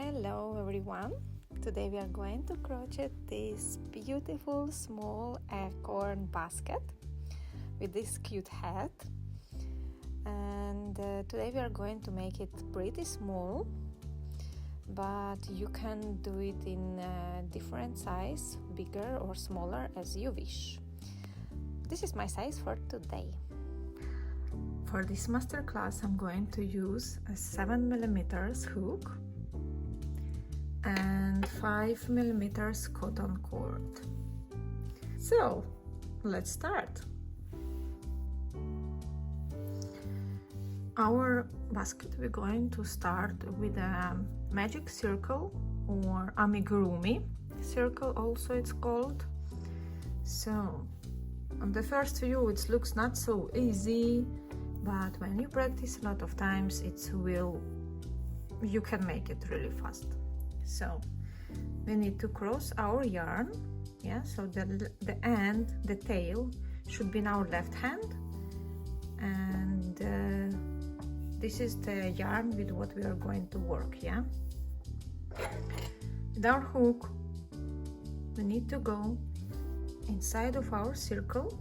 Hello everyone! Today we are going to crochet this beautiful small acorn basket with this cute hat, and today we are going to make it pretty small, but you can do it in different size, bigger or smaller as you wish. This is my size for today. For this masterclass I'm going to use a 7mm hook and 5mm cotton cord. So let's start. Our basket, we're going to start with a magic circle or amigurumi circle also it's called. So on the first view it looks not so easy, but when you practice a lot of times you can make it really fast. So we need to cross our yarn, so the tail should be in our left hand, and this is the yarn with what we are going to work. With our hook we need to go inside of our circle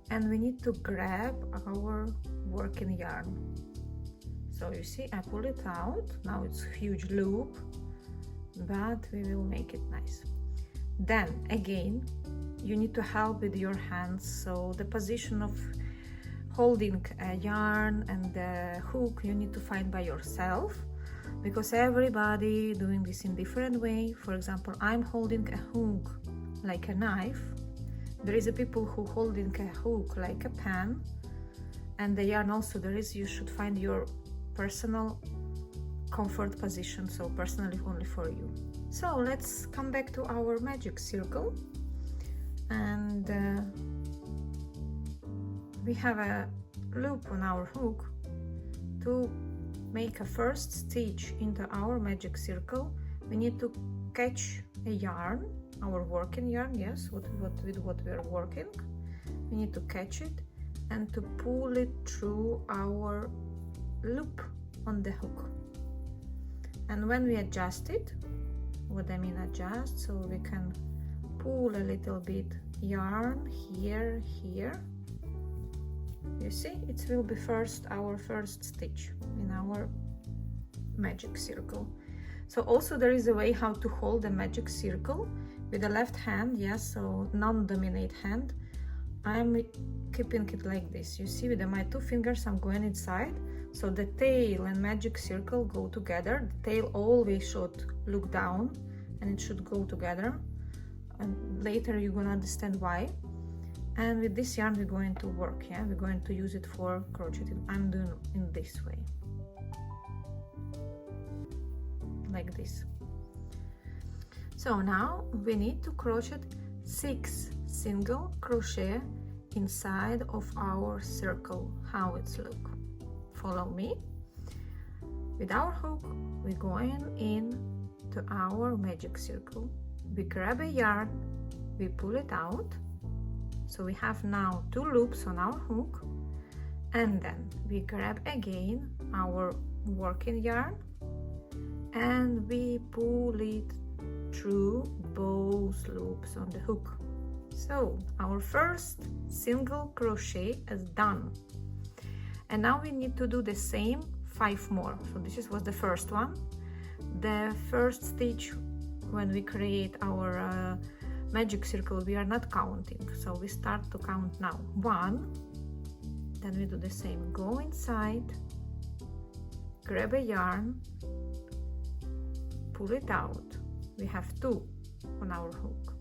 and we need to grab our working yarn. So you see, I pull it out. Now it's a huge loop, but we will make it nice. Then again you need to help with your hands, so the position of holding a yarn and the hook you need to find by yourself, because everybody doing this in different way. For example, I'm holding a hook like a knife. There is a people who holding a hook like a pen, and the yarn also there is. You should find your personal comfort position, so personally only for you. So let's come back to our magic circle, and we have a loop on our hook. To make a first stitch into our magic circle we need to catch a yarn, our working yarn, with what we are working. We need to catch it and to pull it through our loop on the hook. And when we adjust it, what I mean adjust, so we can pull a little bit yarn here. You see, it will be our first stitch in our magic circle. So also there is a way how to hold the magic circle with the left hand, so non-dominate hand. I'm keeping it like this. You see, with my two fingers I'm going inside, so the tail and magic circle go together. The tail always should look down and it should go together, and later you're gonna understand why. And with this yarn we're going to work, we're going to use it for crocheting. I'm doing in this way, like this. So now we need to crochet 6 single crochet inside of our circle. How it's look? Follow me. With our hook we're going in to our magic circle. We grab a yarn, we pull it out, so we have now 2 loops on our hook, and then we grab again our working yarn and we pull it through both loops on the hook. So our first single crochet is done, and now we need to do the same 5 more. So this was the first one. The first stitch when we create our magic circle we are not counting, so we start to count now. 1, then we do the same, go inside, grab a yarn, pull it out. We have 2 on our hook,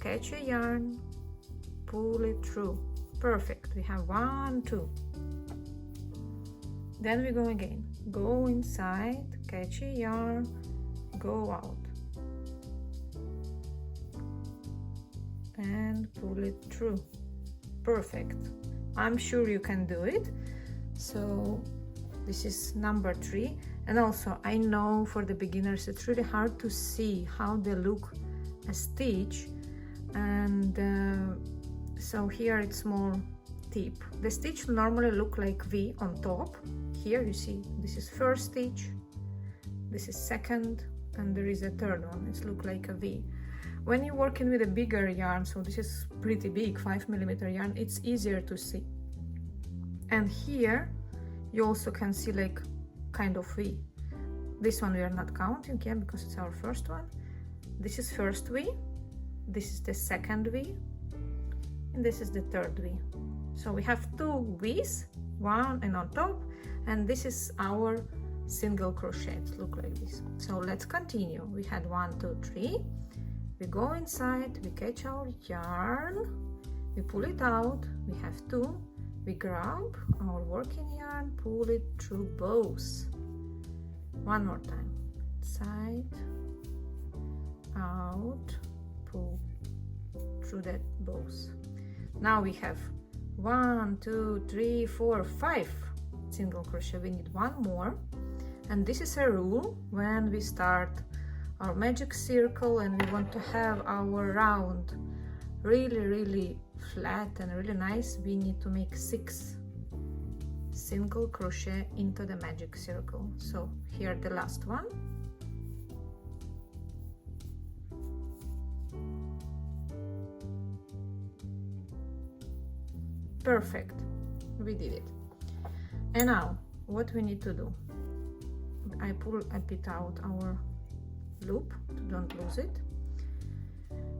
catch a yarn, pull it through. Perfect. We have 1, 2. Then we go again, go inside, catch a yarn, go out and pull it through. Perfect. I'm sure you can do it. So this is number 3. And also I know for the beginners it's really hard to see how they look a stitch, and so here it's more tip. The stitch normally look like V on top. Here you see this is first stitch, this is second, and there is a third one. It looks like a V. When you're working with a bigger yarn, so this is pretty big, 5mm yarn, it's easier to see. And here you also can see like kind of V. This one we are not counting, yeah, because it's our first one. This is first V, this is the second V, and this is the third V. So we have two V's, one and on top, and this is our single crochet. Look like this. So let's continue. We had 1, 2, 3. We go inside, we catch our yarn, we pull it out, we have 2, we grab our working yarn, pull it through both. One more time. Side, out, pull through that both. Now we have 1, 2, 3, 4, 5 single crochet. We need one more, and this is a rule when we start our magic circle and we want to have our round really flat and really nice. We need to make 6 single crochet into the magic circle. So here the last one. Perfect, we did it. And now what we need to do, I pull a bit out our loop to don't lose it.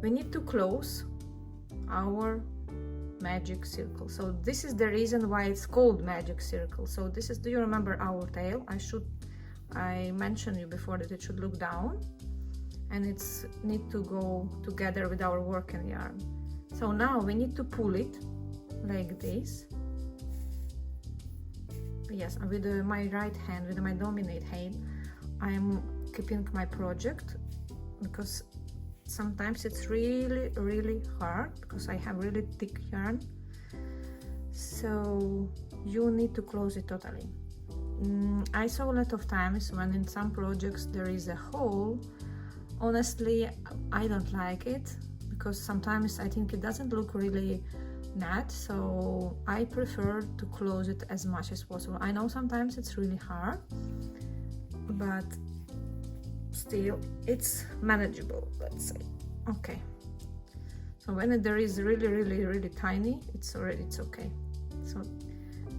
We need to close our magic circle. So this is the reason why it's called magic circle. So this is, do you remember our tail? I mentioned you before that it should look down and it's need to go together with our working yarn. So now we need to pull it like this. Yes, with my right hand, with my dominant hand, I'm keeping my project because sometimes it's really hard because I have really thick yarn. So you need to close it totally. I saw a lot of times when in some projects there is a hole. Honestly, I don't like it because sometimes I think it doesn't look really net, so I prefer to close it as much as possible. I know sometimes it's really hard, but still it's manageable, let's say. Okay, so when there is really tiny, it's okay. So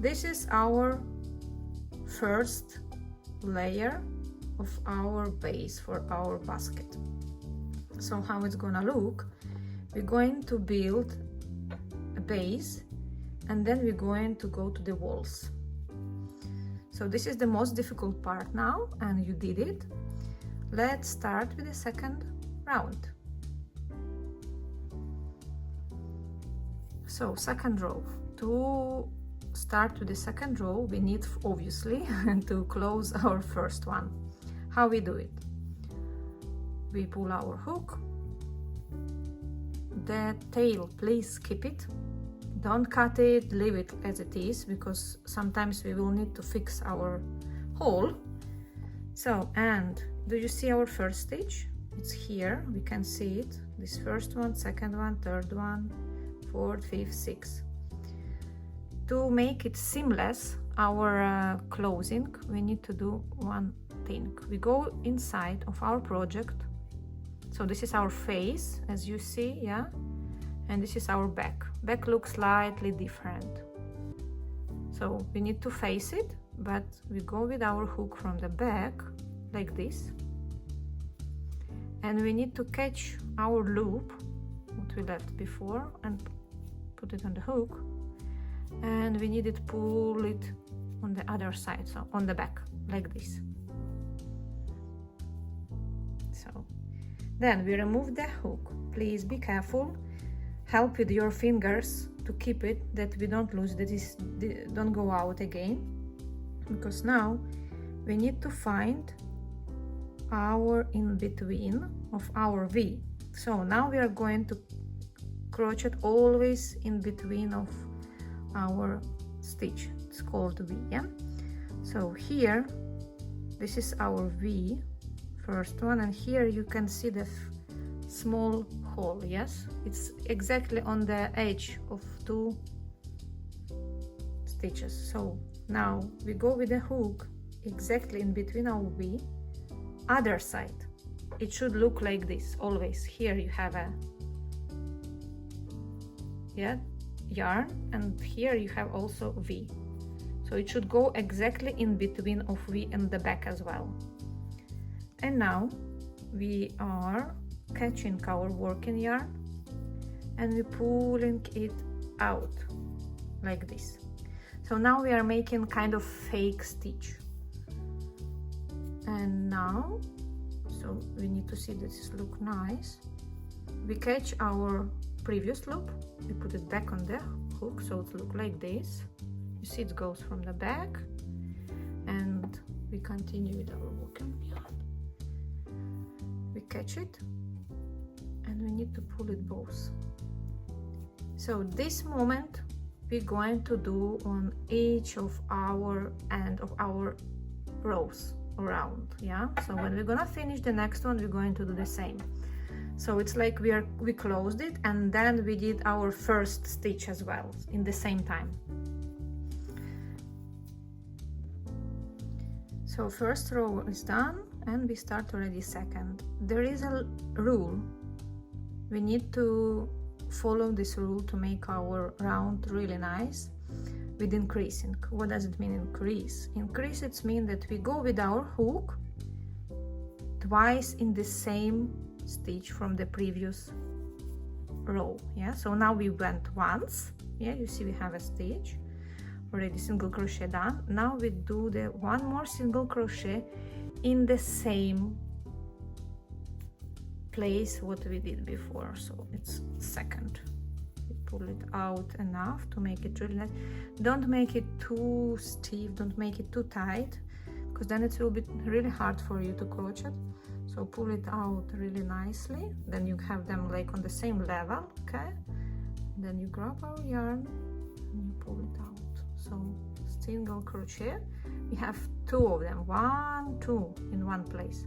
this is our first layer of our base for our basket. So how it's gonna look, we're going to build a base and then we're going to go to the walls. So this is the most difficult part now, and you did it. Let's start with the second round. So second row. To start with the second row, we need obviously to close our first one. How we do it? We pull our hook. The tail, please keep it. Don't cut it, leave it as it is, because sometimes we will need to fix our hole. So, and do you see our first stitch? It's here, we can see it. This first one, second one, third one, fourth, fifth, sixth. To make it seamless, our closing, we need to do one thing. We go inside of our project. So this is our face, as you see, yeah? And this is our back. Back looks slightly different. So we need to face it, but we go with our hook from the back, like this. And we need to catch our loop, what we left before, and put it on the hook. And we need to pull it on the other side, so on the back, like this. So then we remove the hook. Please be careful. Help with your fingers to keep it, that we don't lose, that is, don't go out again, because now we need to find our in between of our V. So now we are going to crochet always in between of our stitch. It's called V, yeah? So here, this is our V, first one, and here you can see the small hole, yes? It's exactly on the edge of 2 stitches. So now we go with the hook exactly in between our V, other side. It should look like this always. Here you have a yarn, and here you have also V. So it should go exactly in between of V and the back as well. And now we are catching our working yarn and we pulling it out like this. So now we are making kind of fake stitch. And now, so we need to see that this look nice. We catch our previous loop, we put it back on the hook, so it look like this. You see it goes from the back, and we continue with our working yarn. We catch it, and we need to pull it both. So this moment we're going to do on each of our end of our rows around, yeah. So when we're gonna finish the next one, we're going to do the same. So it's like we closed it and then we did our first stitch as well in the same time. So first row is done and we start already second. There is a rule. We need to follow this rule to make our round really nice with increasing. What does it mean increase? Increase, it means that we go with our hook twice in the same stitch from the previous row, yeah. So now we went once, yeah, you see we have a stitch already, single crochet done. Now we do the one more single crochet in the same place what we did before, so it's second. We pull it out enough to make it really nice. Don't make it too stiff, don't make it too tight, because then it will be really hard for you to crochet. So pull it out really nicely, then you have them like on the same level, okay? Then you grab our yarn and you pull it out. So single crochet, we have two of them, 1, 2 in one place.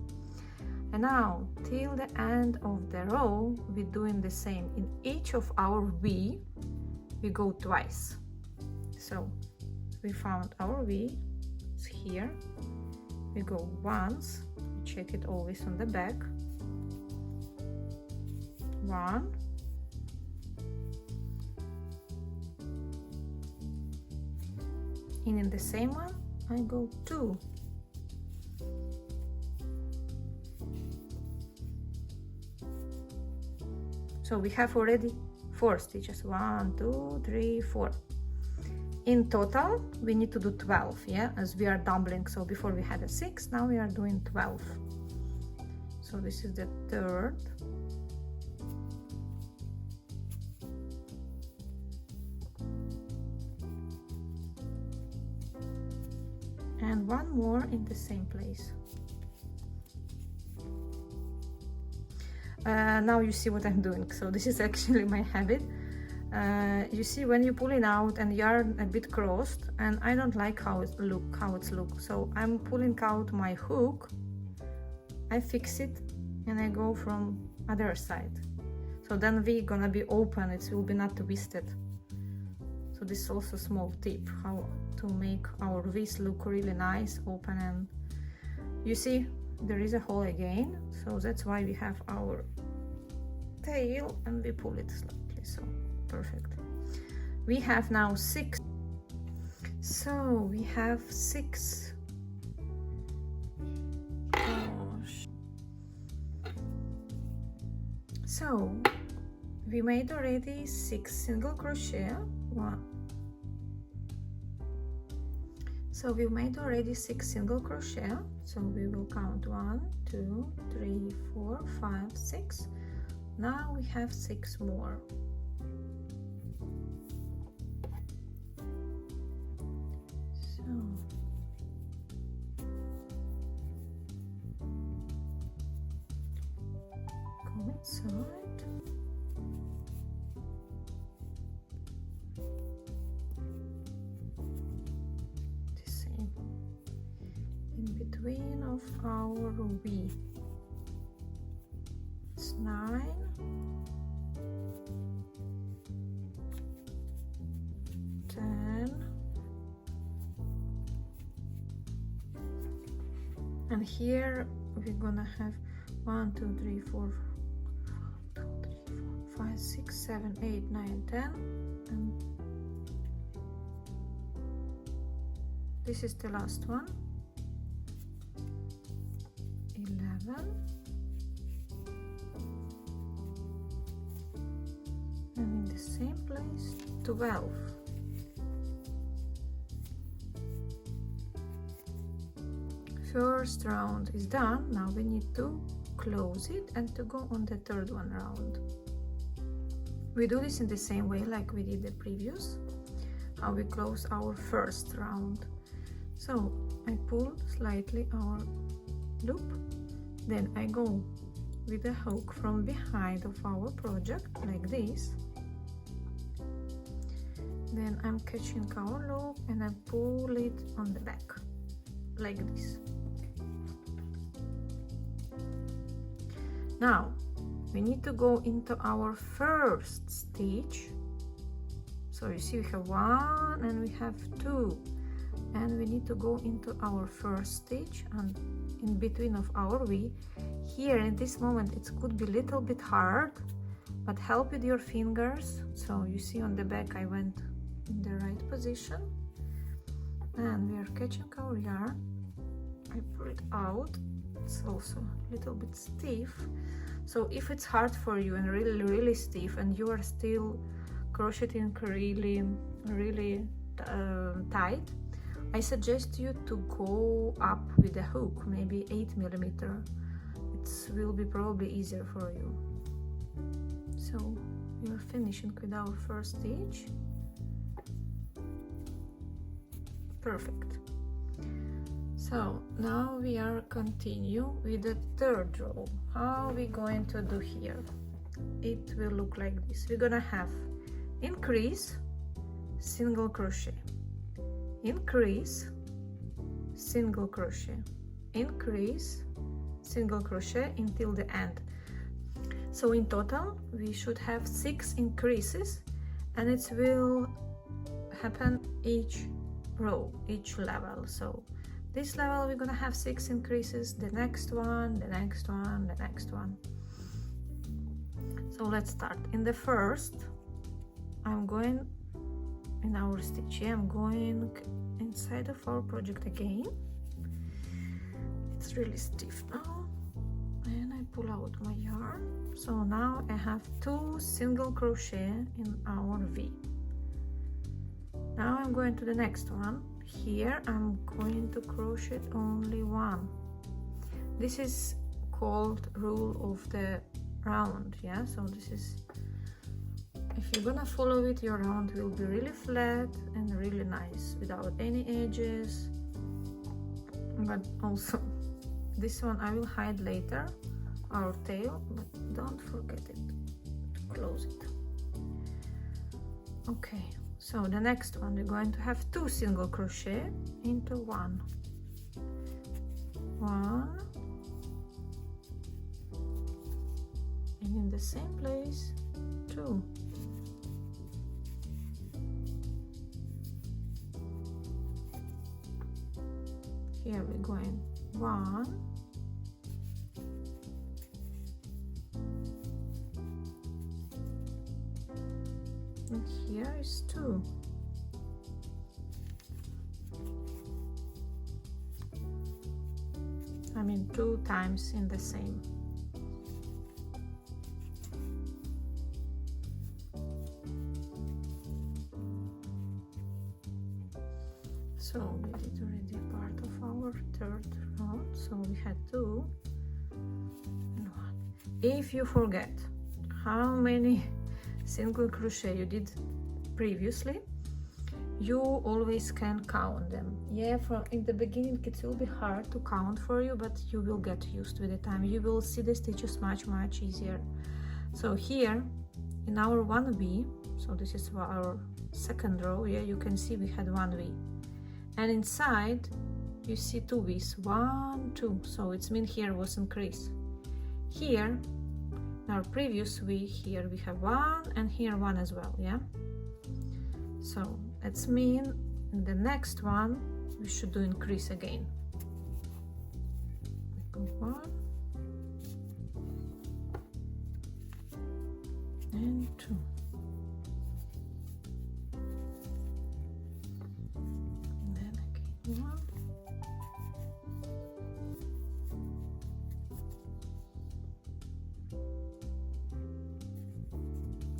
And now till the end of the row we're doing the same. In each of our V we go twice. So we found our V, it's here, we go once, check it always on the back, 1, and in the same one I go 2, so we have already 4 stitches, 1, 2, 3, 4. In total we need to do 12, yeah, as we are doubling. So before we had a 6, now we are doing 12. So this is the third. And one more in the same place. Now you see what I'm doing. So this is actually my habit. You see when you pull it out and yarn a bit crossed, and I don't like how it's look. So I'm pulling out my hook, I fix it, and I go from other side. So then we're gonna be open, it will be not twisted. So this is also a small tip how to make our V's look really nice, open, and you see there is a hole again. So that's why we have our tail and we pull it slightly. So perfect. We have now 6. So we have 6. Gosh. So we made already 6 single crochet. 1. So we made already 6 single crochet. So we will count 1, 2, 3, 4, 5, 6. Now we have 6 more. Inside. The same in between of our V. It's 9, 10, and here we're gonna have 1 2 3 4 5 6 7 8 9 10, and this is the last one, 11, and in the same place 12. First round is done. Now we need to close it and to go on the third one round. We do this in the same way like we did the previous, how we close our first round. So I pull slightly our loop, then I go with the hook from behind of our project like this, then I'm catching our loop and I pull it on the back like this. Now we need to go into our first stitch. So you see we have 1 and we have 2, and we need to go into our first stitch and in between of our V. Here in this moment it could be a little bit hard, but help with your fingers. So you see on the back I went in the right position, and we are catching our yarn. I pull it out. It's also a little bit stiff, so if it's hard for you and really stiff and you are still crocheting really tight, I suggest you to go up with the hook, maybe 8mm. It will be probably easier for you. So we are finishing with our first stitch. Perfect. So now we are continue with the third row. How are we going to do here? It will look like this. We're gonna have increase, single crochet, increase, single crochet, increase, single crochet until the end. So in total we should have 6 increases, and it will happen each row, each level. So this level we're gonna have 6 increases, the next one, the next one, the next one. So let's start. In the first, I'm going in our stitch here, I'm going inside of our project again. It's really stiff now, and I pull out my yarn. So now I have 2 single crochet in our V. Now I'm going to the next one. Here I'm going to crochet only 1. This is called rule of the round, yeah. So this is, if you're gonna follow it, your round will be really flat and really nice without any edges. But also this one I will hide later, our tail, but don't forget it to close it. Okay, so the next one we're going to have 2 single crochet into 1, 1, and in the same place 2. Here we're going 1, and here is 2. I mean 2 times in the same. So we did already part of our third round. So we had 2 and 1. If you forget how many single crochet you did previously, you always can count them. Yeah, in the beginning it will be hard to count for you, but you will get used with the time. You will see the stitches much easier. So here in our 1V, so this is our second row, yeah, you can see we had 1V, and inside you see 2 V's, 1, 2, so it's mean here was increase. Here in our previous V, here we have 1 and here 1 as well, yeah. So that's mean in the next one we should do increase again. 1 and 2. And then again 1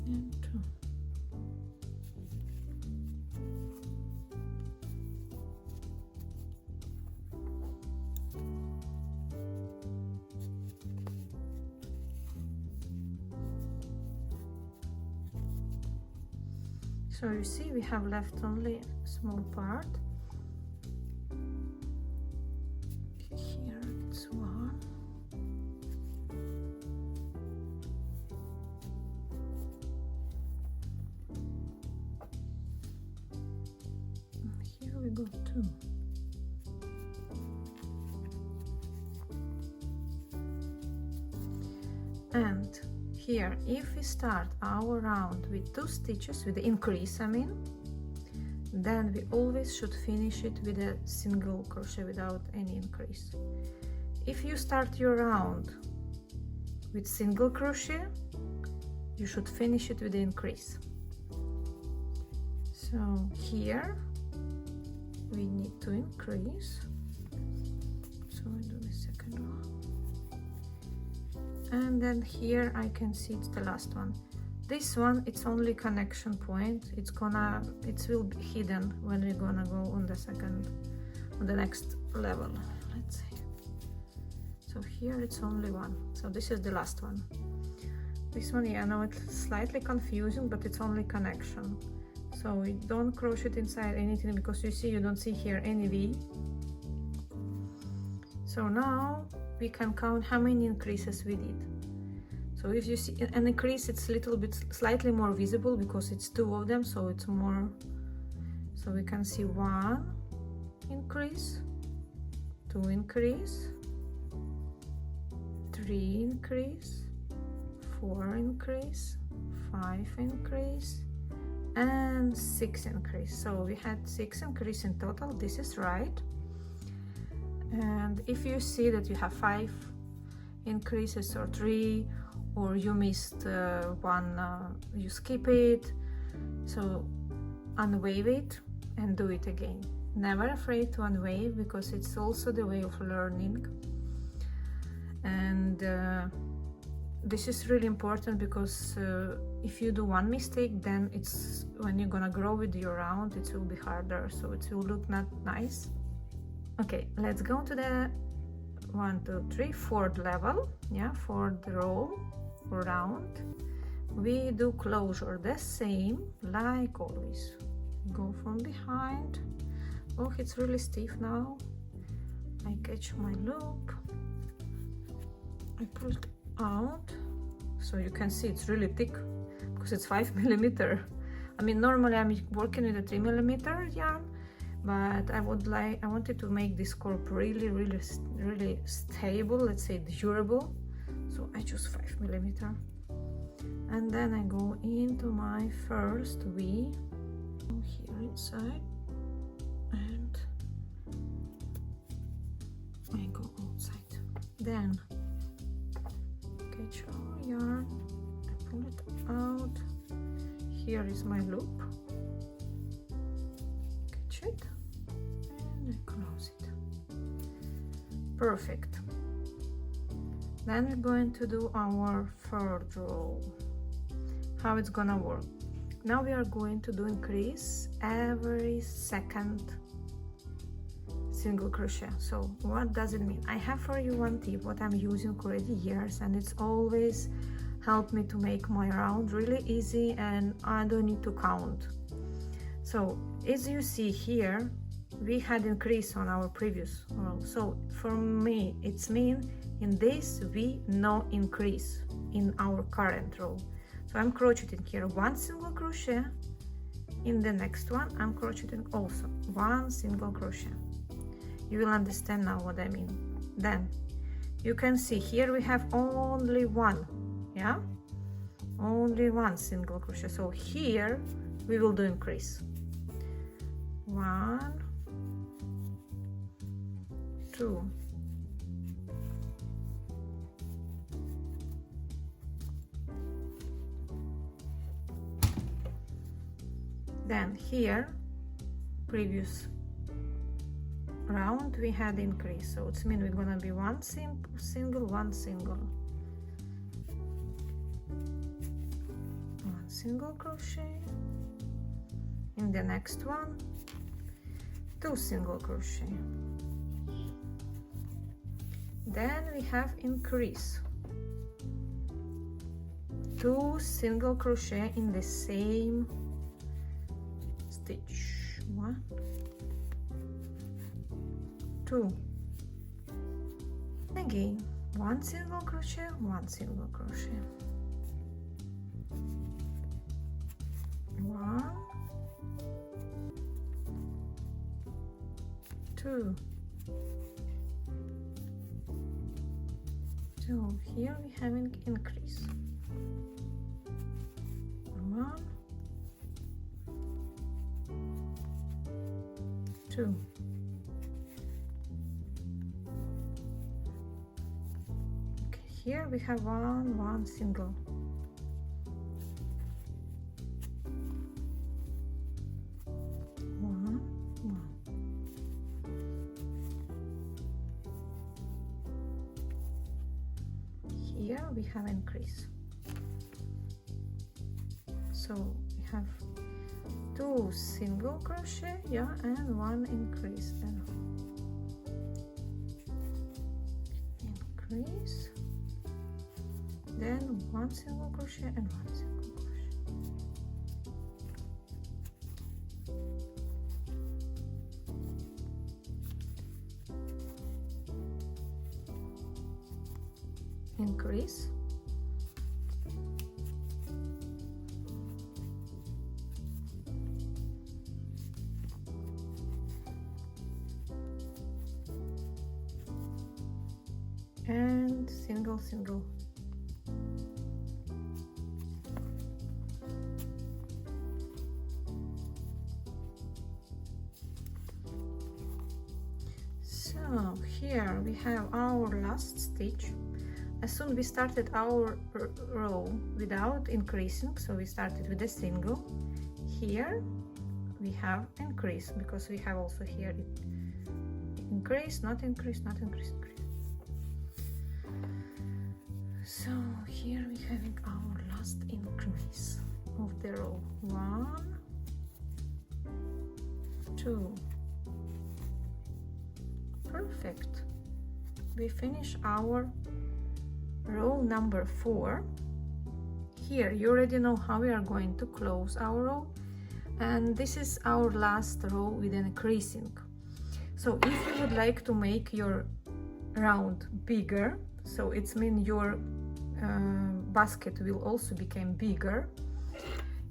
and 2. So you see we have left only a small part. Here it's 1. And here we go 2. And here, if we start our round with 2 stitches, with the increase I mean, then we always should finish it with a single crochet without any increase. If you start your round with single crochet, you should finish it with the increase. So here we need to increase, so I do the second one. And then here I can see it's the last one. This one, it's only connection point. It will be hidden when we're gonna go on the next level. Let's see. So here it's only one. So this is the last one. This one, yeah, I know it's slightly confusing, but it's only connection. So we don't crochet inside anything because you see, you don't see here any V. So now we can count how many increases we did. So if you see an increase, it's a little bit slightly more visible because it's 2 of them, so it's more. So we can see 1 increase, 2 increase, 3 increase, 4 increase, 5 increase, and 6 increase. So we had 6 increase in total. This is right. And if you see that you have 5 increases or 3, or you missed one, you skip it, so unwave it and do it again. Never afraid to unwave, because it's also the way of learning. And this is really important, because if you do one mistake, then it's when you're gonna grow with your round, it will be harder, so it will look not nice. Okay, let's go to the 1, 2, 3, 4th level. Yeah, 4th row or round. We do closure the same like always. Go from behind. Oh, it's really stiff now. I catch my loop. I pull it out, so you can see it's really thick because it's 5 millimeter. I mean, normally I'm working with a 3 millimeter yarn, but I wanted to make this corp really stable, let's say durable, so I choose 5 millimeter. And then I go into my first V here inside, and I go outside. Then catch our yarn, I pull it out. Here is my loop. Catch it and I close it. Perfect. Then we're going to do our 3rd row. How it's gonna work? Now we are going to do increase every 2nd single crochet. So what does it mean? I have for you one tip what I'm using already years, and it's always helped me to make my round really easy, and I don't need to count. So as you see here, we had increase on our previous row. So for me, it's mean in this we no increase in our current row. So I'm crocheting here 1 single crochet. In the next one, I'm crocheting also 1 single crochet. You will understand now what I mean. Then you can see here we have only 1, yeah, only 1 single crochet. So here we will do increase. 1, 2, Then here, previous round we had increase, so it means we're gonna be one single, one single, one single crochet. In the next one, 2 single crochet. Then we have increase, 2 single crochet in the same stitch. 1, 2. Again, 1 single crochet, 1 single crochet. 1, 2. So here we have an increase. 1, 2. Okay, here we have one single. 1, 1. Here we have increase. So we have 2 single crochet, yeah, and 1 increase. Then increase, then 1 single crochet and 1 single crochet. Increase, and single. So here we have our last stitch. As soon we started our row without increasing, so we started with a single. Here we have increase, because we have also here it increase, not increase, not increase, increase. So here we having our last increase of the row. 1, 2. Perfect. We finish our row number 4. Here you already know how we are going to close our row, and this is our last row with an increasing. So if you would like to make your round bigger, so it means your basket will also become bigger,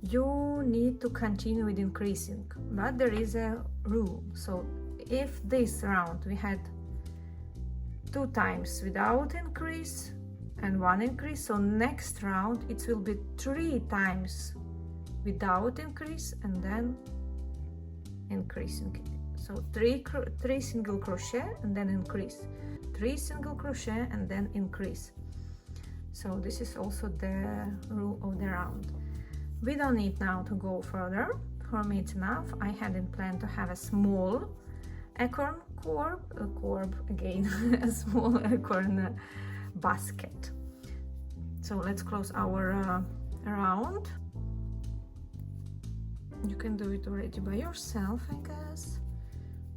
you need to continue with increasing, but there is a rule. So if this round we had 2 times without increase and 1 increase, so next round it will be 3 times without increase and then increasing. So 3 single crochet and then increase, 3 single crochet and then increase. So this is also the rule of the round. We don't need now to go further. For me it's enough. I hadn't planned to have a small acorn corb again, a small acorn basket. So let's close our round. You can do it already by yourself, I guess,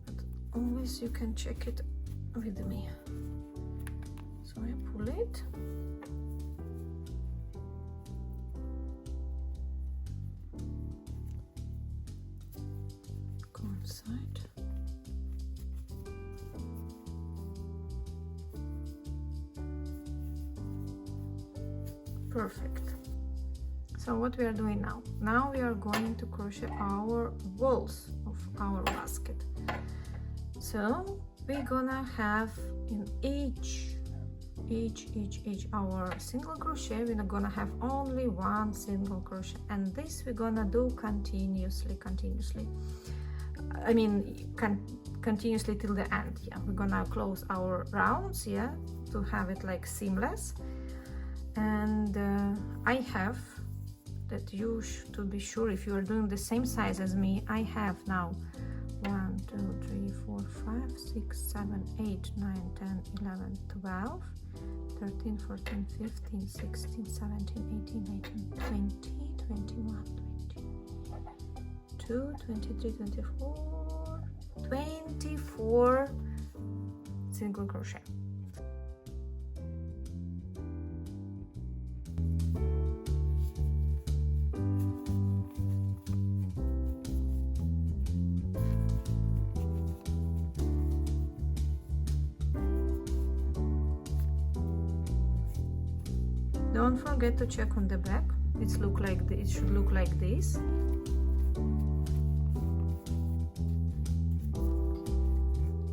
but always you can check it with me. So I pull it. Go inside. Perfect. So what we are doing now? Now we are going to crochet our walls of our basket. So we're gonna have in each our single crochet, we're gonna have only 1 single crochet, and this we're gonna do continuously. I mean, continuously till the end. Yeah, we're gonna close our rounds, yeah, to have it like seamless. And I have that you to be sure if you are doing the same size as me. I have now 1 2 3 4 5 6 7 8 9 10 11 12 13 14 15 16 17 18 19 20 21 22 23 24 24 single crochet. Don't forget to check on the back. It should look like this.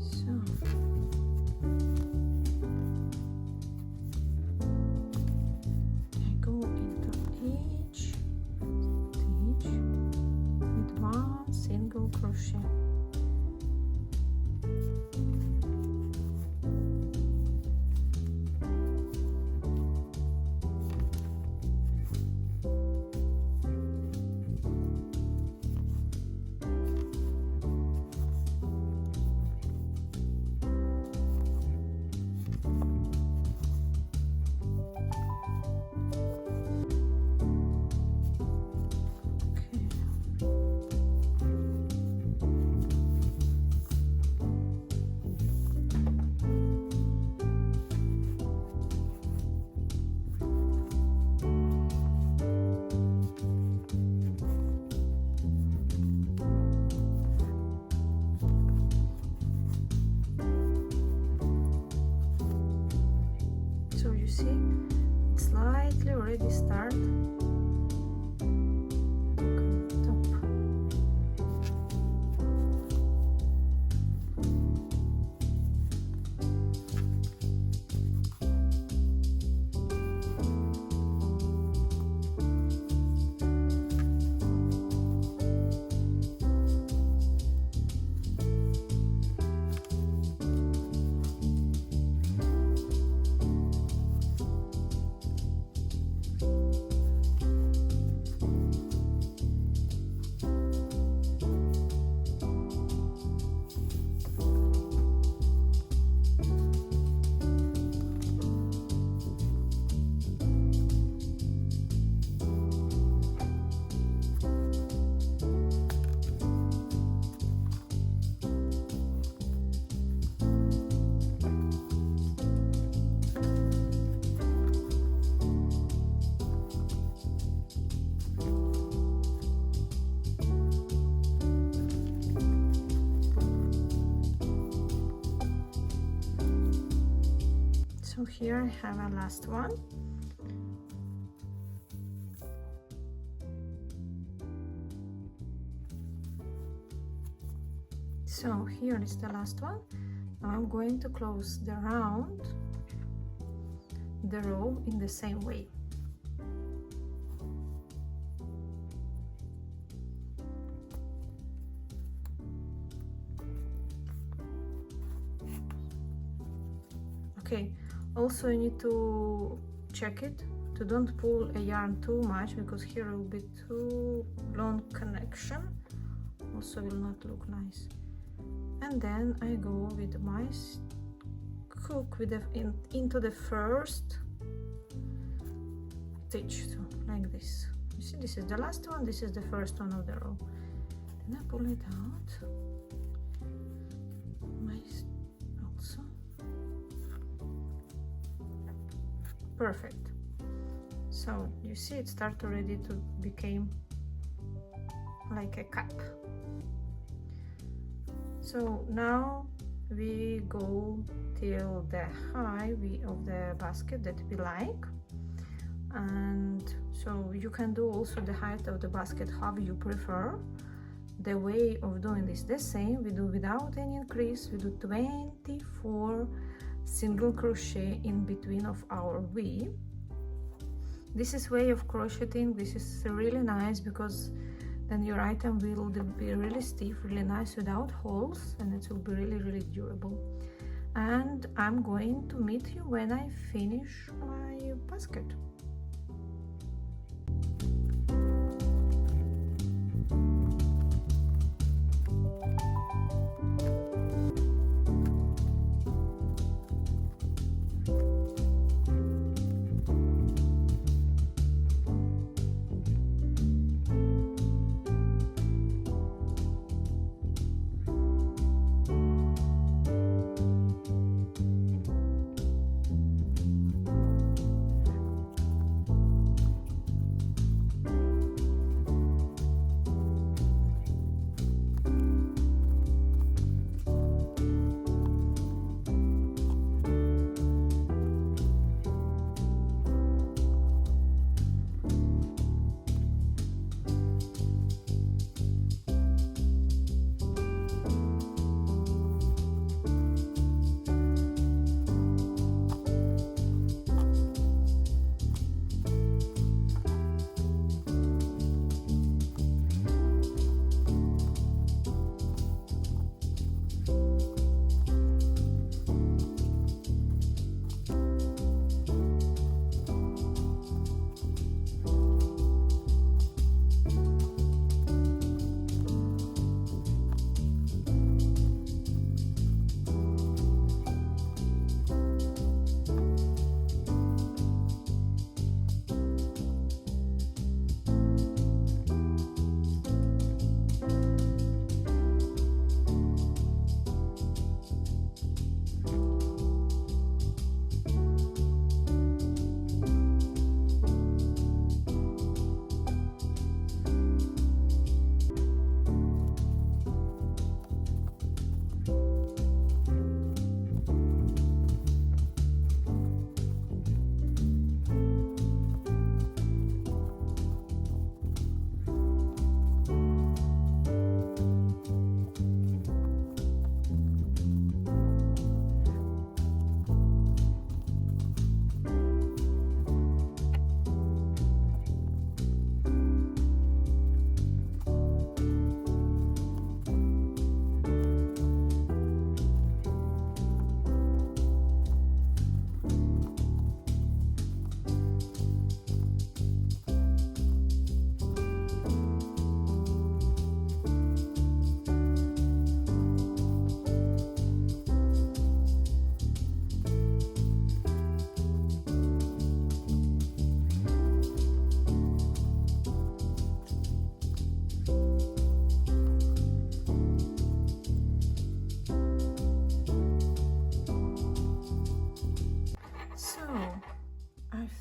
So I go into each stitch with one single crochet. So you see, it's slightly already start top. So here I have a last one. So here is the last one. Now I'm going to close the row in the same way. Okay, also you need to check it to don't pull a yarn too much, because here will be too long connection, also will not look nice. And then I go with my hook with into the first stitch, so like this. You see, this is the last one, this is the first one of the row. Then I pull it out. Also perfect. So you see, it starts already to become like a cap. So now we go till the height of the basket that we like, and so you can do also the height of the basket how you prefer. The way of doing this the same, we do without any increase, we do 24 single crochet in between of our V. This is way of crocheting. This is really nice because then your item will be really stiff, really nice without holes, and it will be really durable. And I'm going to meet you when I finish my basket.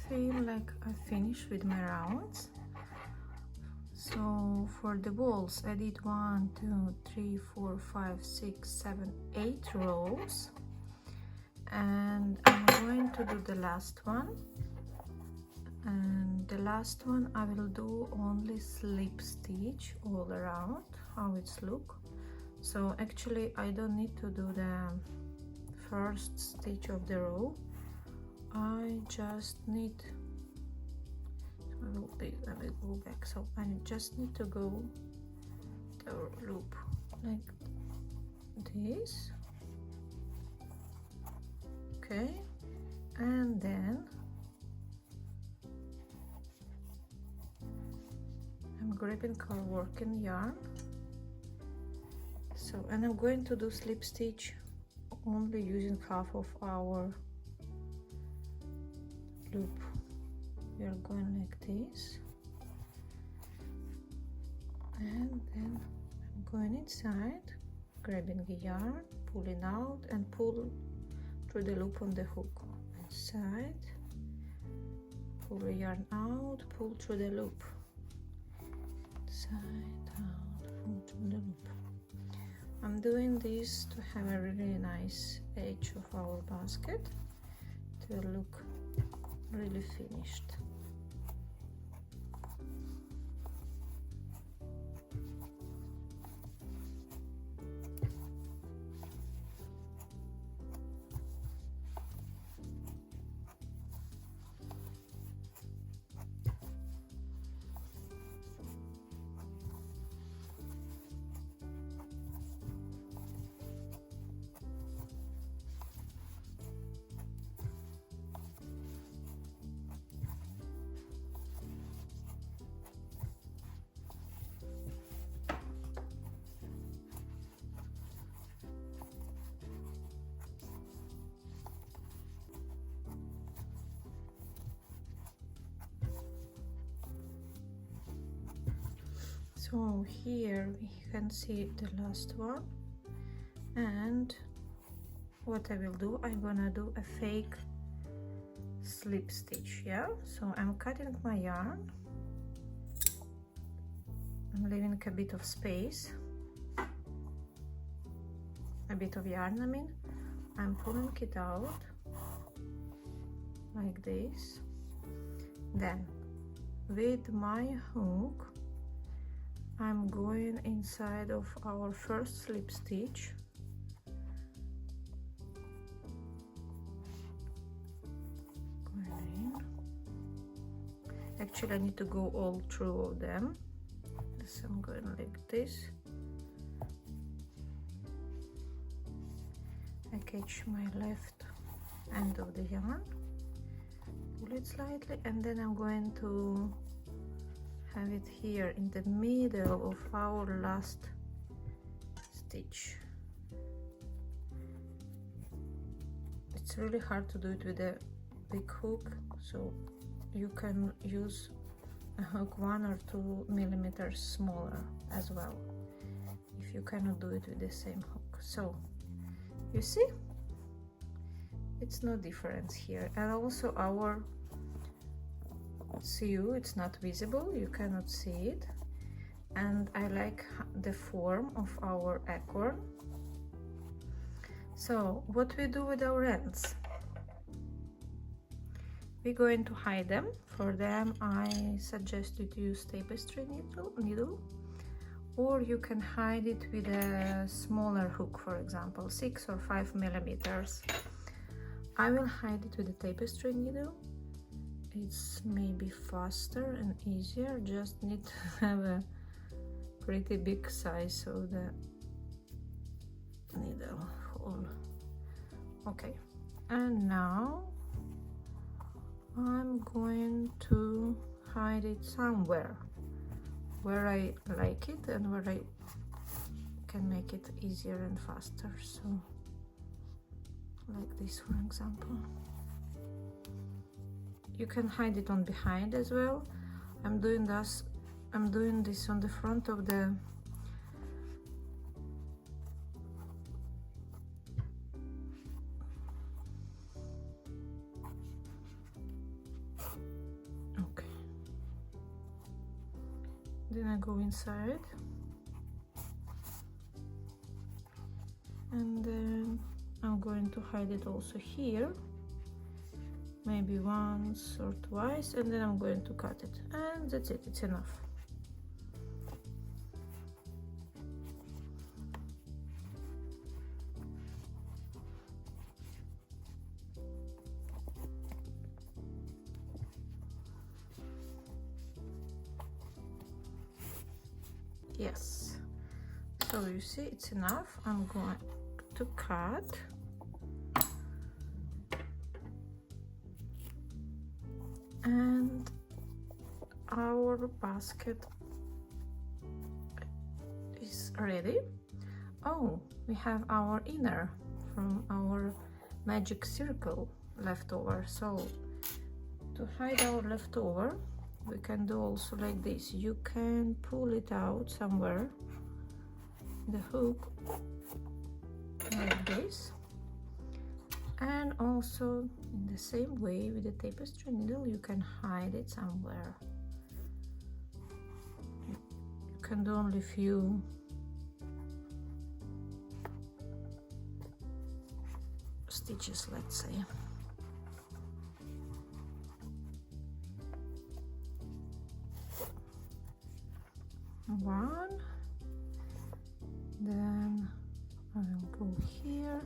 feel like I finished with my rounds. So for the balls I did 1, 2, 3, 4, 5, 6, 7, 8 rows, and I'm going to do the last one, and the last one I will do only slip stitch all around. How it's look. So actually I don't need to do the first stitch of the row. I just need, I will go back, so I just need to go the loop like this, okay, and then I'm grabbing our working yarn. So, and I'm going to do slip stitch only using half of our loop. We are going like this, and then I'm going inside, grabbing the yarn, pulling out, and pull through the loop on the hook. Inside, pull the yarn out, pull through the loop. Inside, out, pull through the loop. I'm doing this to have a really nice edge of our basket to look really finished. So here we can see the last one, and what I will do, I'm gonna do a fake slip stitch. Yeah, so I'm cutting my yarn, I'm leaving a bit of space, a bit of yarn, I mean, I'm pulling it out like this. Then with my hook I'm going inside of our first slip stitch, going in. Actually I need to go all through of them, so I'm going like this. I catch my left end of the yarn, pull it slightly, and then I'm going to have it here in the middle of our last stitch. It's really hard to do it with a big hook, so you can use a hook 1 or 2 millimeters smaller as well if you cannot do it with the same hook. So you see, it's no difference here. And also our sew, it's not visible, you cannot see it, and I like the form of our acorn. So what we do with our ends, we're going to hide them. For them I suggest you to use tapestry needle, or you can hide it with a smaller hook, for example 6 or 5 millimeters. I will hide it with a tapestry needle. It's maybe faster and easier, just need to have a pretty big size of the needle hole. Okay, and now I'm going to hide it somewhere where I like it and where I can make it easier and faster. So like this, for example. You can hide it on behind as well. I'm doing this on the front of the then I go inside, and then I'm going to hide it also here, maybe once or twice, and then I'm going to cut it, and that's it, it's enough. Yes, so you see it's enough. I'm going to cut, and our basket is ready. Oh, we have our inner from our magic circle leftover. So to hide our leftover, we can do also like this. You can pull it out somewhere, the hook, like this, and also in the same way with the tapestry needle you can hide it somewhere. You can do only few stitches, let's say. One, then I will go here,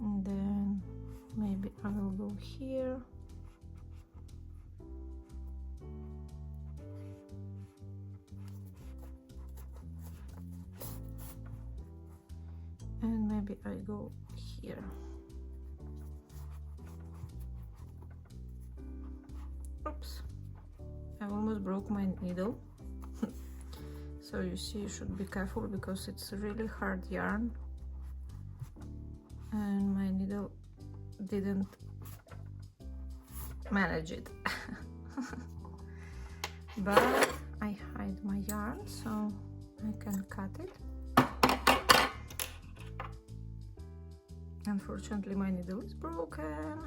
and then maybe I will go here, and maybe I go here. Oops, I almost broke my needle. So you see, you should be careful because it's a really hard yarn, and my needle didn't manage it. But I hide my yarn so I can cut it. Unfortunately, my needle is broken.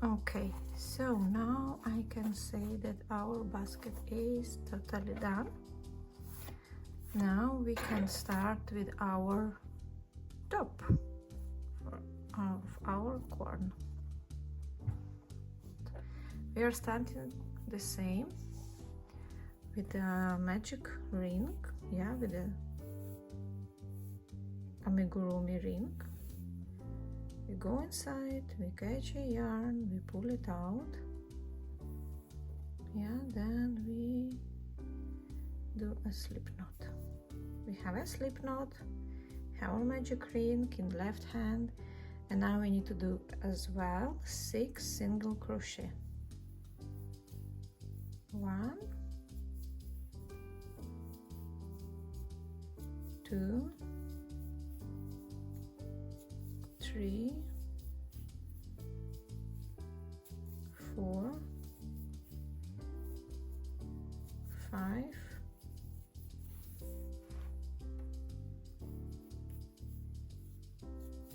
Okay, so now I can say that our basket is totally done. Now we can start with our top of our corn. We are starting the same with the magic ring, yeah, with the amigurumi ring. We go inside, we catch a yarn, we pull it out, yeah, then we do a slip knot. We have a slip knot, have our magic ring in left hand, and now we need to do as well 6 single crochet. 1, 2, 3, 4, 5,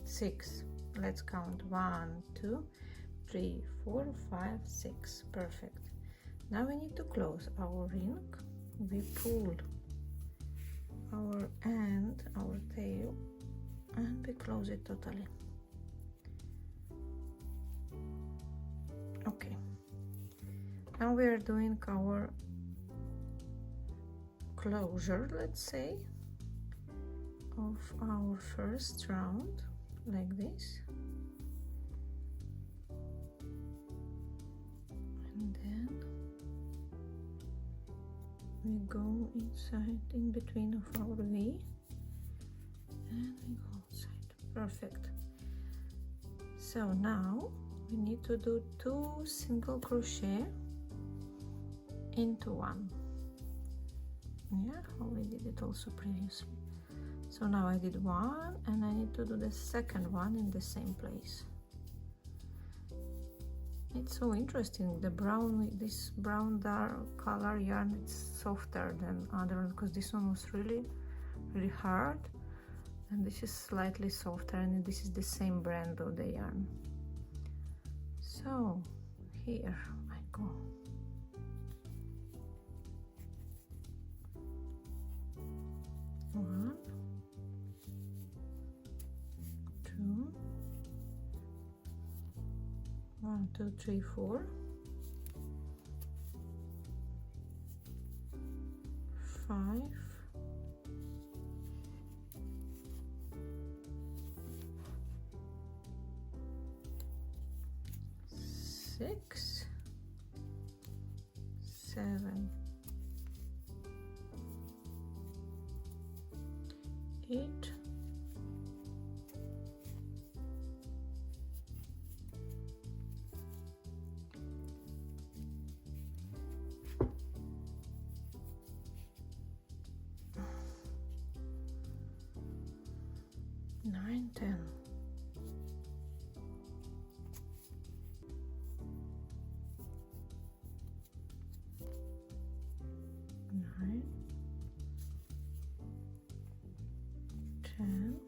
6. Let's count 1, 2, 3, 4, 5, 6. Perfect. Now we need to close our ring. We pull our end, our tail, and we close it totally. Okay, now we are doing our closure, let's say, of our first round, like this, and then we go inside in between of our V, and we go inside. Perfect. So now we need to do 2 single crochet into 1, yeah, how we did it also previously. So now I did 1, and I need to do the second one in the same place. It's so interesting. The brown, this brown dark color yarn, it's softer than other one, because this one was really hard, and this is slightly softer, and this is the same brand of the yarn. So here I go. One, two, 1, 2, 3, 4, 5, 6, 7, 8, 9, 10. 9, 10,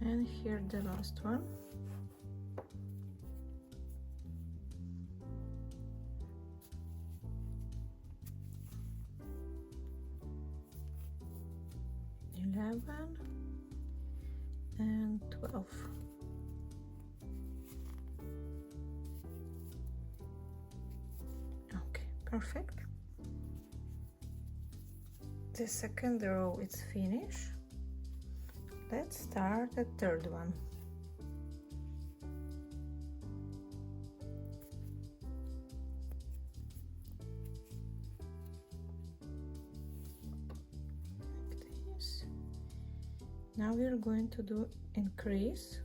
and here the last one. And 12. Okay, perfect. The second row is finished. Let's start the third one. Now we're going to do increase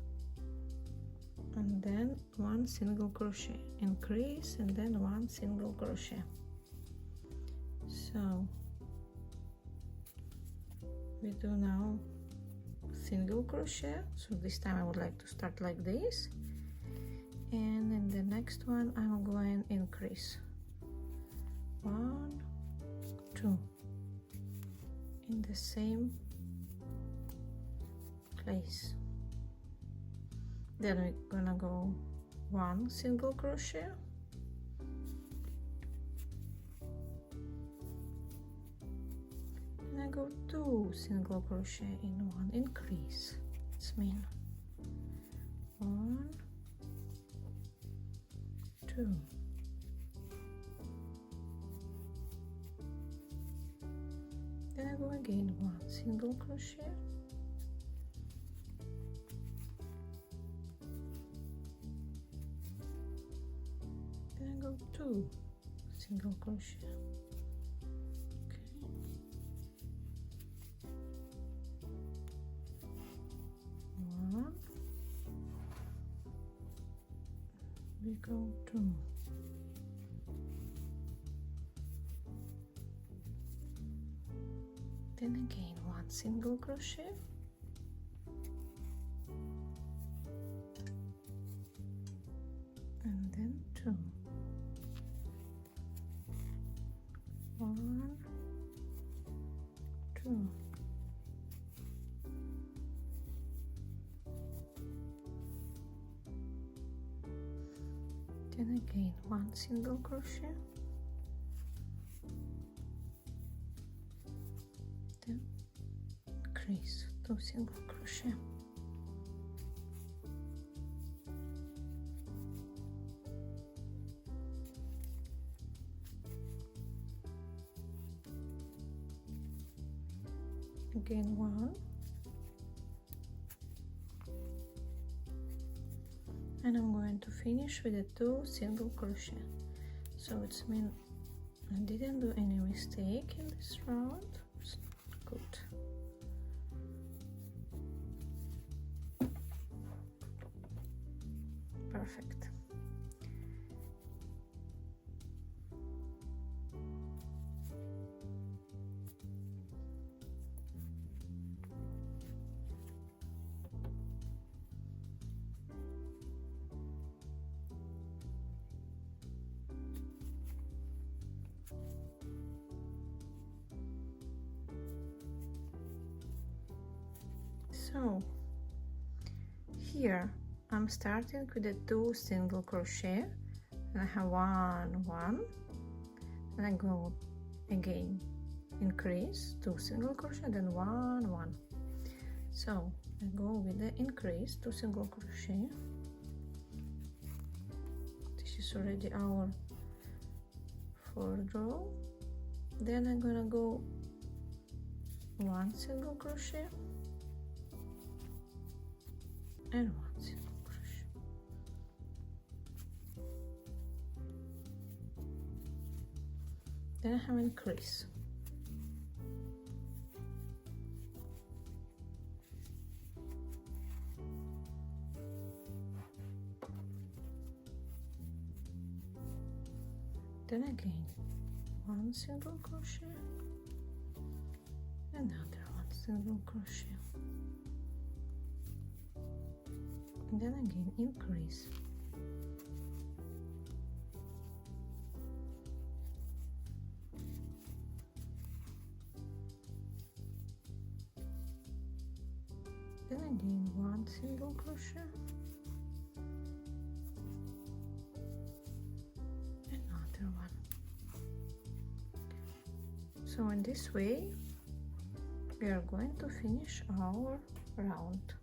and then 1 single crochet, increase and then 1 single crochet. So we do now single crochet, so this time I would like to start like this, and in the next one I'm going increase 1, 2 in the same place. Then we're gonna go 1 single crochet, and I go 2 single crochet in 1 increase. It's mean 1, 2, then I go again 1 single crochet, then I go 2 single crochet. Okay. One, we go 2. Then again 1 single crochet, and then 2. 1, 2. Then again 1 single crochet, then increase 2 single crochet, again 1, and I'm going to finish with a 2 single crochet. So it's mean I didn't do any mistake in this round. It's good. Perfect. So here I'm starting with the 2 single crochet, and I have 1 and I go again, increase, 2 single crochet, then 1. So I go with the increase, 2 single crochet. This is already our 4th row. Then I'm gonna go 1 single crochet and 1 single crochet. Then I have increase. Then again 1 single crochet, another 1 single crochet, and then again increase. Then again 1 single crochet, another 1. So in this way we are going to finish our round.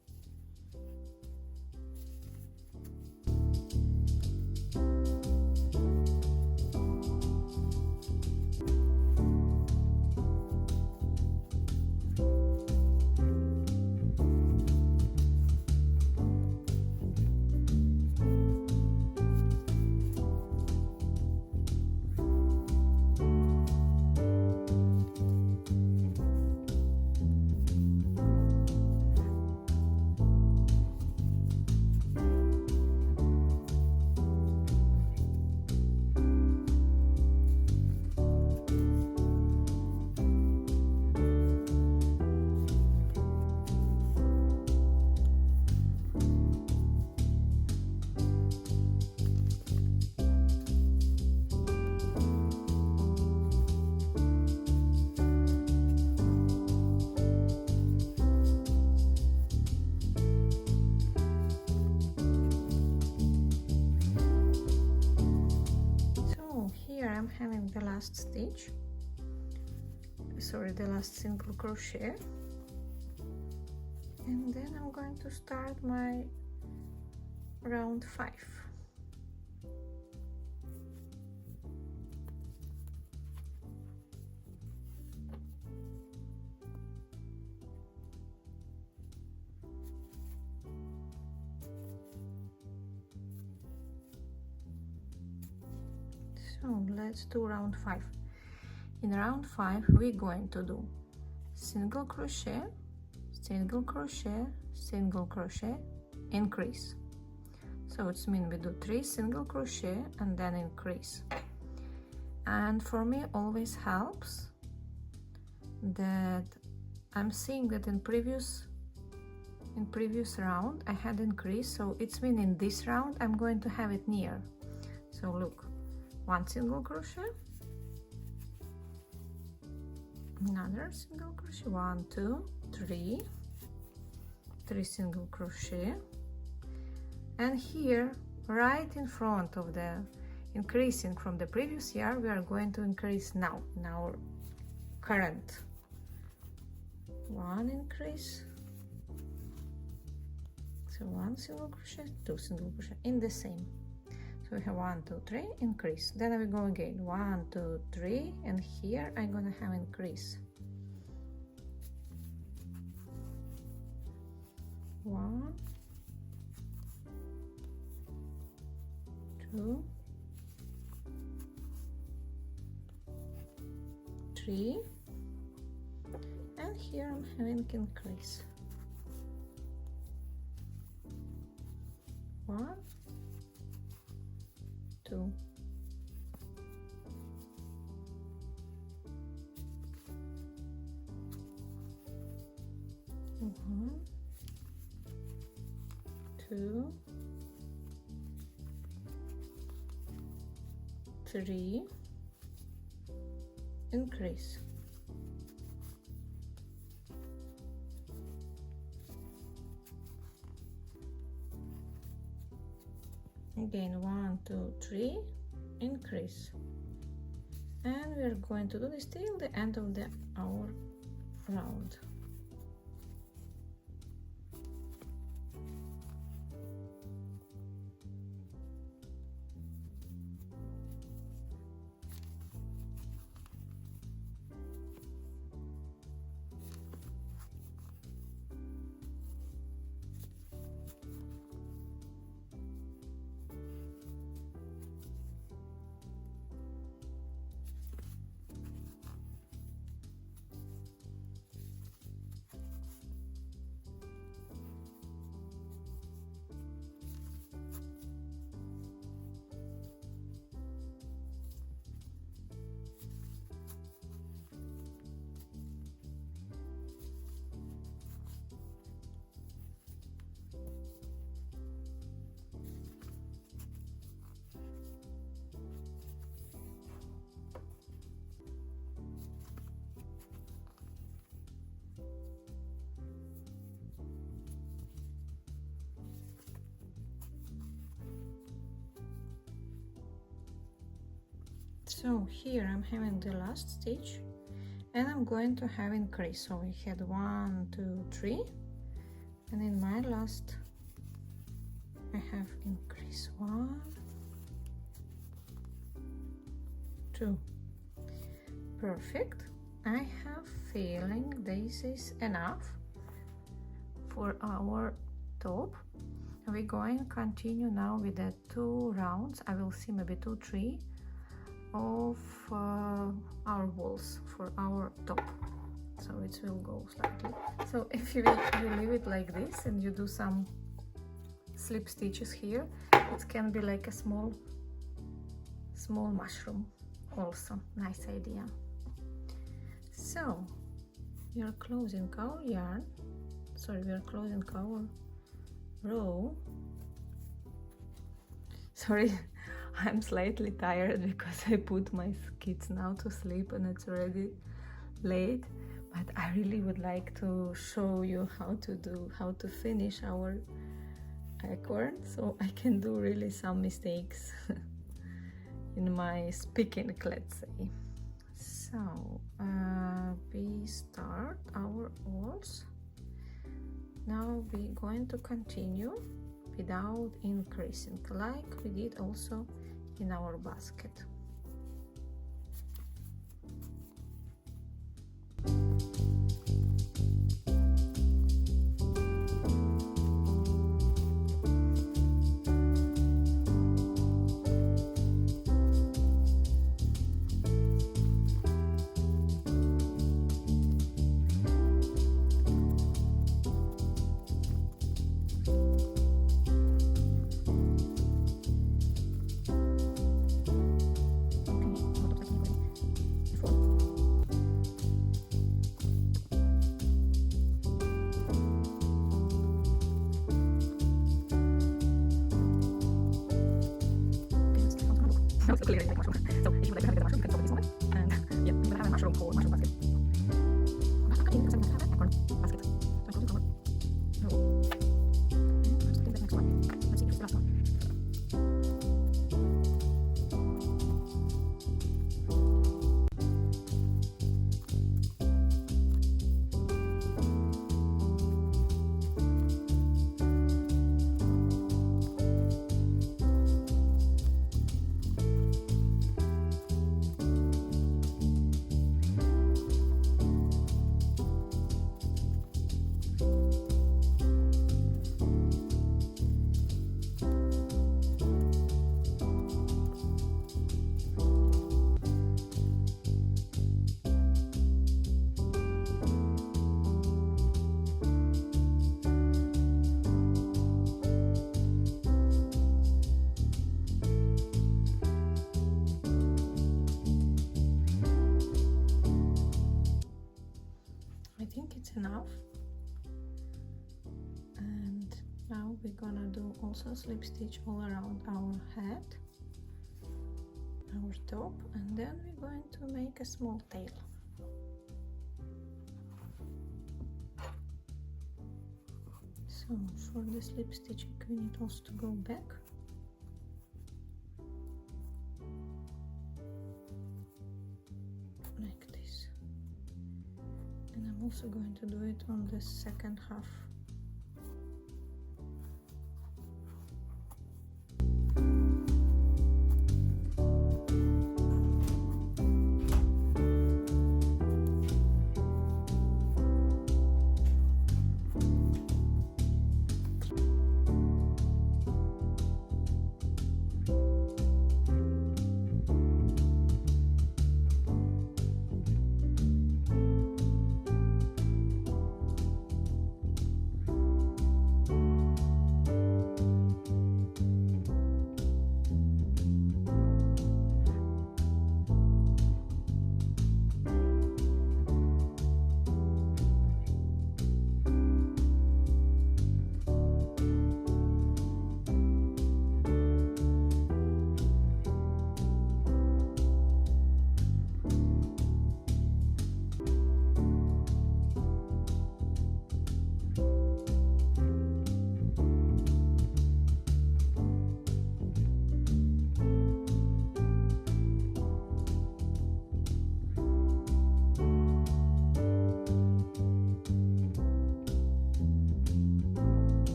I'm having the last stitch, sorry, the last single crochet, and then I'm going to start my round 5. So let's do round 5. In round 5 we're going to do single crochet, single crochet, single crochet, increase. So it's mean we do 3 single crochet and then increase. And for me always helps that I'm seeing that in previous round I had increase, so it's mean in this round I'm going to have it near. So look, 1 single crochet, another single crochet, 1, 2, 3, 3 single crochet, and here right in front of the increasing from the previous yarn we are going to increase now in our current 1 increase. So 1 single crochet, 2 single crochet in the same. So we have 1, 2, 3, increase. Then we go again 1, 2, 3, and here I'm gonna have increase. 1, 2, 3, and here I'm having increase. 1, 2, 1, 2, 3, increase. Again, 1, 2, 3, increase, and we are going to do this till the end of our round. So here I'm having the last stitch, and I'm going to have increase. So we had 1, 2, 3, and in my last I have increase 1, 2. Perfect. I have feeling this is enough for our top. We're going to continue now with the 2 rounds. I will see maybe 2, 3 of our walls for our top, so it will go slightly. So if you leave it like this and you do some slip stitches here, it can be like a small mushroom also. Nice idea. So we are closing our yarn, sorry, we are closing our row. Sorry, I'm slightly tired because I put my kids now to sleep and it's already late, but I really would like to show you how to finish our acorn, so I can do really some mistakes in my speaking, let's say. So we start our walls. Now we're going to continue without increasing, like we did also in our basket. Clearly like mushroom. So if you would like to have a mushroom, you can stop at this moment. And yeah, I'm gonna have a mushroom for mushroom basket. But I think I'm gonna have an acorn basket. So I'm going to cover. No. And I'm starting the next one. Let's see if it's the last one. I think it's enough, and now we're gonna do also slip stitch all around our head, our top, and then we're going to make a small tail. So for the slip stitching we need also to go back also going to do it on the second half.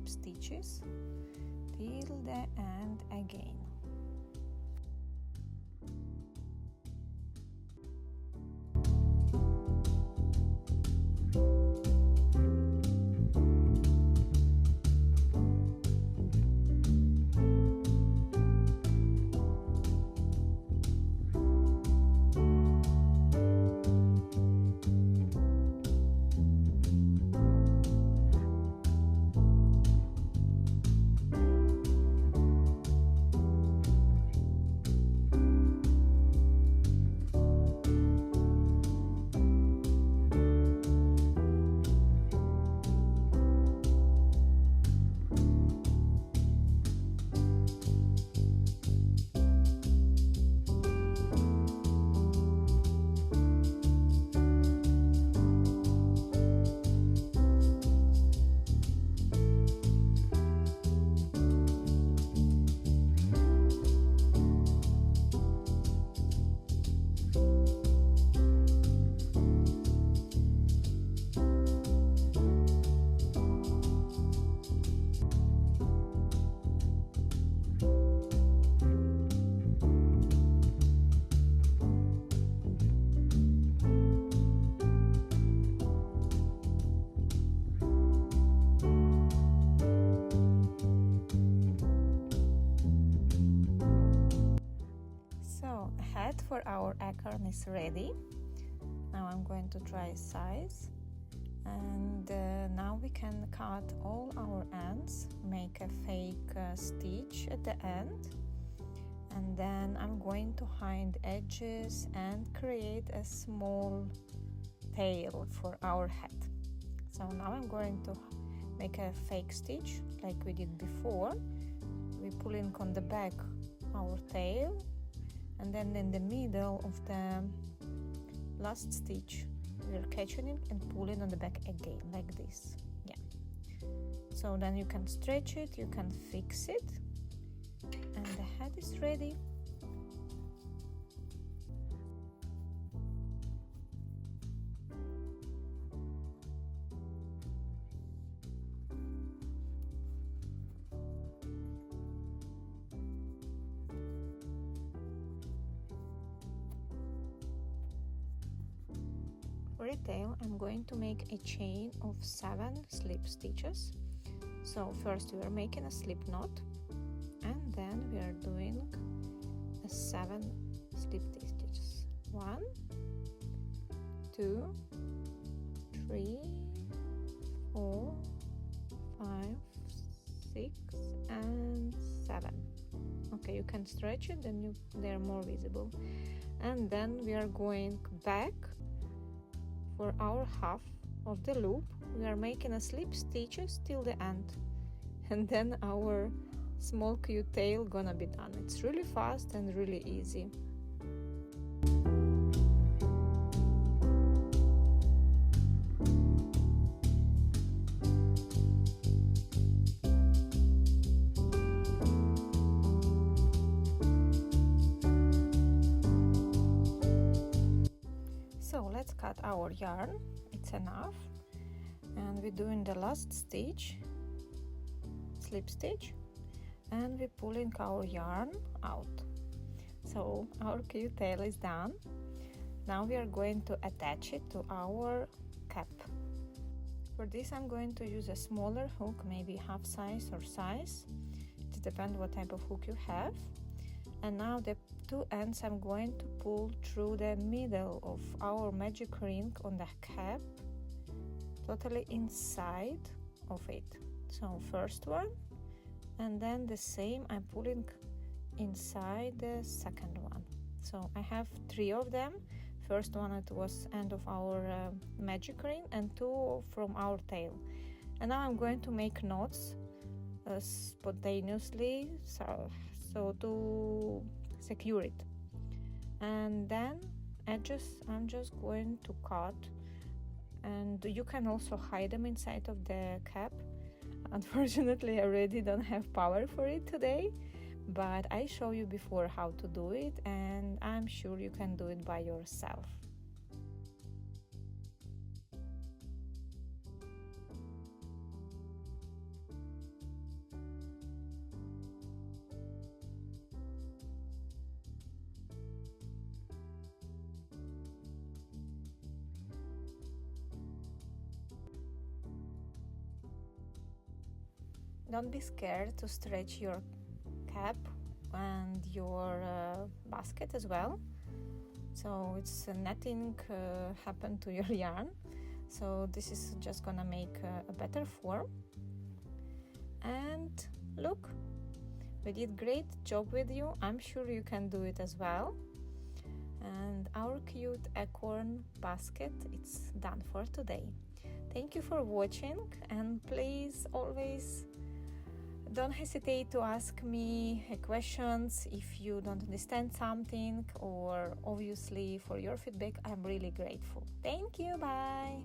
Stitches till the end again. Head for our acorn is ready. Now I'm going to try size, and now we can cut all our ends, make a fake stitch at the end, and then I'm going to hide edges and create a small tail for our head. So now I'm going to make a fake stitch like we did before. We pull in on the back our tail, and then in the middle of the last stitch we're catching it and pulling on the back again like this. Yeah, so then you can stretch it, you can fix it, and the head is ready. For a tail, I'm going to make a chain of 7 slip stitches. So first we are making a slip knot, and then we are doing a 7 slip stitches. 1, 2, 3, 4, 5, 6, and 7. Okay, you can stretch it, then they're more visible. And then we are going back. For our half of the loop, we are making a slip stitches till the end, and then our small cute tail gonna be done. It's really fast and really easy. So let's cut our yarn. It's enough, and we're doing the last stitch, slip stitch, and we're pulling our yarn out. So our cute tail is done. Now we are going to attach it to our cap. For this I'm going to use a smaller hook, maybe half size or size. It depends what type of hook you have. And now the two ends I'm going to pull through the middle of our magic ring on the cap, totally inside of it. So first one, and then the same I'm pulling inside the second one. So I have 3 of them. First one, it was end of our magic ring, and 2 from our tail. And now I'm going to make knots spontaneously, so to secure it. And then I'm just going to cut, and you can also hide them inside of the cap. Unfortunately, I already don't have power for it today, but I show you before how to do it, and I'm sure you can do it by yourself. Don't be scared to stretch your cap and your basket as well, so it's nothing happened to your yarn. So this is just gonna make a better form. And look, we did great job with you. I'm sure you can do it as well. And our cute acorn basket, it's done for today. Thank you for watching, and please always don't hesitate to ask me questions if you don't understand something, or obviously for your feedback. I'm really grateful. Thank you. Bye.